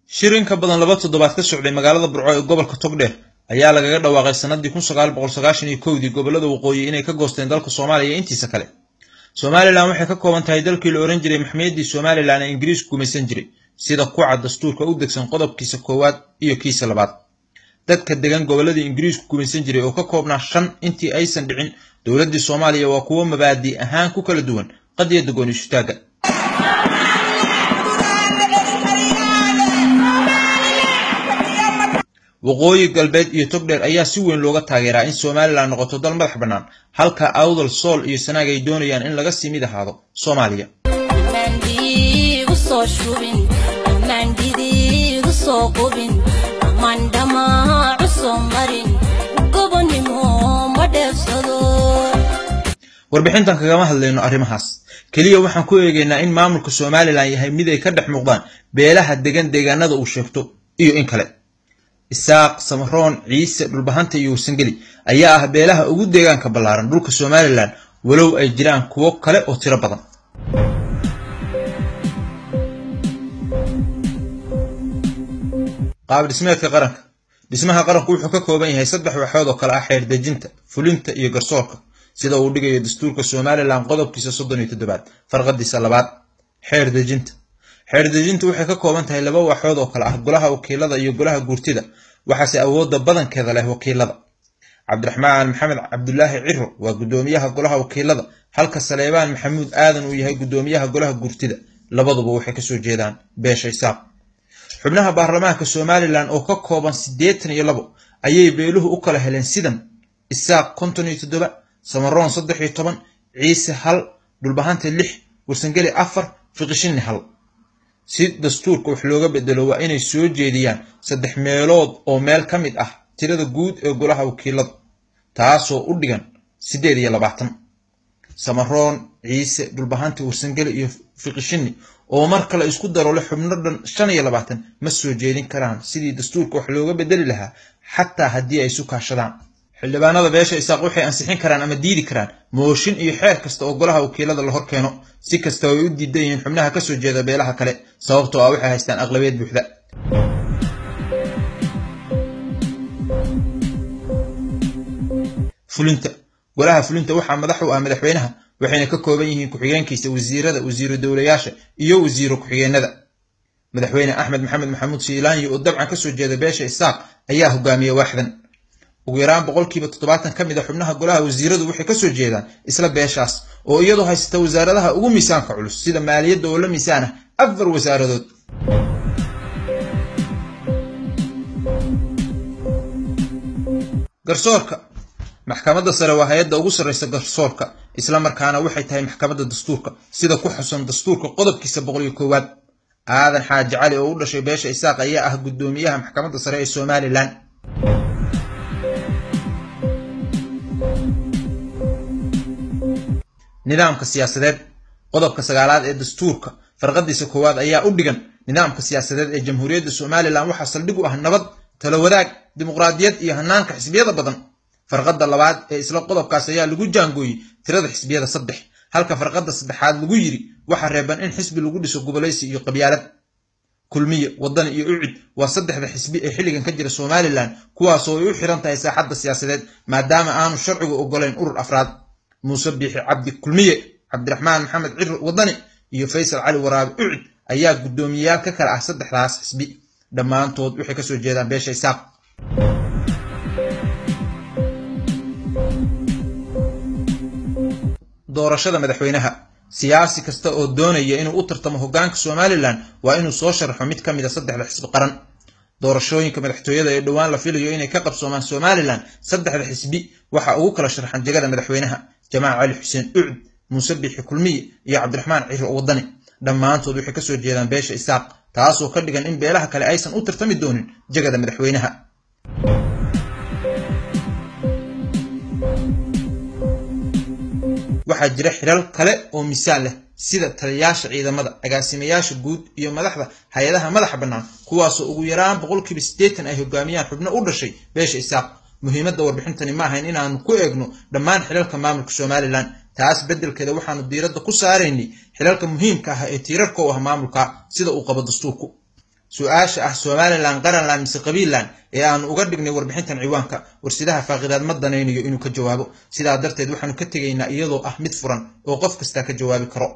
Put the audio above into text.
shirin ka badan 2 toddobaad ka socday magaalada Burco ee gobolka Togdheer ayaa lagaga dhawaaqay sanadii 1991 gobolada waqooyi inay ka goosteen dalka Soomaaliya intiisa kale. Somaliland waxay ka kooban tahay dalkii la oran jiray Maxmeedii Somaliland ee Ingiriisku gumaysan jiray sida ku cad dastuurka u degsan qodobkiisa koowaad iyo kiisa labaad. Dadka degan gobolada Ingiriisku gumaysan jiray oo ka koobnaa 5 intii aysan dhicin dawladda Soomaaliya waa kuwa mabaadi ahaan ku kala duwan qadiyada go'aansho waqooyi galbeed iyo Togdheer ayaa si weyn looga taageeraa in Somaliland noqoto dal madax bannaan halka Awdal Sool iyo Sanaag ay doonayaan in laga sii mid ahaado Soomaaliya. warbixintan kagama hadlayno arrimahaas kaliya waxaan ku eegaynaa in maamulka Somaliland yahay mid ay ka dhex muuqdaan beelaha degan deegaanada uu sheegto iyo in kale. Isaaq, Samaroon, Ciise, Dhulbahanta iyo Warsangeli ayaa ah beelaha ugu deegaanka ballaaran dhulka Somaliland walow ay jiraan kuwo kale oo tiro badan. qaab dhismeedka qaranka dhismaha qaranku wuxuu ka kooban yahay 3 waaxood oo kala ah xeer dejinta, fulinta iyo garsoorka sida uu dhigayo dastuurka Somaliland qodobkiisa 37 farqadiisa 2. xeer dejintu waxay ka kooban tahay 2 waaxood oo kala ah golaha wakiilada iyo golaha guurtida waxaase awoodda badankeeda leh wakiilada. Cabdiraxmaan Maxamed Cabdullaahi Ciro waa gudoomiyaha golaha wakiilada halka Saleebaan Maxamuud Aadan uu yahay gudoomiyaha golaha guurtida labaduba waxay ka soo jeedaan beesha Isaaq. xubnaha baarlamaanka Somaliland oo ka kooban 82 ayay beeluhu u kala heleen sidan: Isaaq 57, Samaroon 13, Ciise 1, Dhulbahanta 6, Warsangeli 4, Fiqishin 1. si dastuurka wax looga bedelo waa inay soo jeediyaan 3 meelood oo meel ka mid ah tirada guud ee golaha wakiilada taasoo u dhigan 28. Samaroon, Ciise, Dhulbahanta, Warsangeli iyo Fiqishin oo mar kale isku daro leh xubno dhan 25 ma soo jeedin karaan sidii dastuurka wax looga bedeli lahaa xataa haddii ay isu kaashadaan. xildhibaanada beesha Isaaq waxay ansixin karaan ama diidi karaan mooshin iyo xeer kasta oo golaha wakiilada la hor keeno si kasta oo ay u diidan yihiin xubnaha ka soo jeeda beelaha kale sababtoo ah waxay haystaan aqlabiyad buuxda. fulinta golaha fulinta waxaa madax u ah madaxweynaha waxayna ka kooban yihiin ku-xigeenkiisa wasiirada, wasiiro dawlayaasha iyo wasiiro ku-xigeenada. madaxweyne Axmed Maxamed Maxamuud Siilaanyi oo dabcan ka soo jeeda beesha Isaaq ayaa hogaamiya waaxdan. ugu yaraan 70% ka mid ah xubnaha golaha wasiiradu waxay ka soo jeedaan isla beeshaas oo iyadoo haysata wasaaradaha ugu miisaanka culus sida maaliyadda oo la miisaan ah 4 wasaaradood. garsoorka maxkamadda sare waa hay'adda ugu sareysa garsoorka isla markaana waxay tahay maxkamadda dastuurka sida ku xusan dastuurka qodobkiisa 101. aadan xaaji cali oo u dhashay beesha Isaaq ayaa ah gudoomiyaha maxkamadda sare ee Somaliland. nidaamka siyaasadeed qodobka 9aad ee dastuurka farqadiisa koowaad ayaa u dhigan nidaamka siyaasadeed ee jamhuuriyadda Somaliland waxa saldhig u ah nabad, talo wadaag, dimuqraadiyad iyo hanaanka xisbiyada badan. farqada 2aad ee isla qodobkaas ayaa lagu jaangooyay tirada xisbiyada 3 halka farqada 3aad lagu yiri waxa reeban in xisbi lagu dhiso goboleysi iyo qabyaalad. kulmiye, wadan iyo ucid waa 3 xisbi ee xilligan ka jira Somaliland kuwaas oo ay u xiran tahay saaxadda siyaasadeed maadaama aanu sharcigu ogoleyn urur afraad. Muuse Biixi Cabdi Kulmiye, Cabdiraxmaan Maxamed Ciro Wadani iyo Faysal Cali Waraabe ucid ayaa gudoomiyayaal ka kala ah 3daas xisbi dhammaantood waxay ka soo jeedaan beesha Isaaq. doorashada madaxweynaha siyaasi kasta oo doonaya inuu u tartamo hoggaanka Somaliland waa inuu soo sharaxo mid ka mid ah 3 xisbi qaran. doorashooyinka madaxtooyada ee dhawaan la filayo inay ka qabsoomaan Somaliland 3 xisbi waxa ugu kala sharaxan jagada madaxweynaha Jamaal Cali Xuseen ucid, Muuse Biixi Kulmiye iyo Cabdiraxmaan Ciro Wadani dhammaantood waxay ka soo jeedaan beesha Isaaq taasoo ka dhigan in beelaha kale aysan u tartami doonin jagada madaxweynaha. waxaa jira xilal kale oo miisaan leh sida taliyayaasha ciidamada, agaasimayaasha guud iyo madaxda hay'adaha madaxa bannaan kuwaas oo ugu yaraan 80% ay hogaamiyaan xubno u dhashay beesha Isaaq. muhiimadda warbixintani ma ahayn in aanu ku eegno dhammaan xilalka maamulka Somaliland taas bedelkeeda waxaanu diiradda ku saaraynay xilalka muhiimka ah ee tiirarka u ah maamulka sida uu qabo dastuurku. su-aasha ah Somaliland qaranland mise qabiilland ee aan uga dhignay warbixintan ciwaanka warsidaha faaqidaad ma danaynayo inuu ka jawaabo sidaa darteed waxaanu ka tegaynaa iyadoo ah mid furan oo qof kasta ka jawaabi karo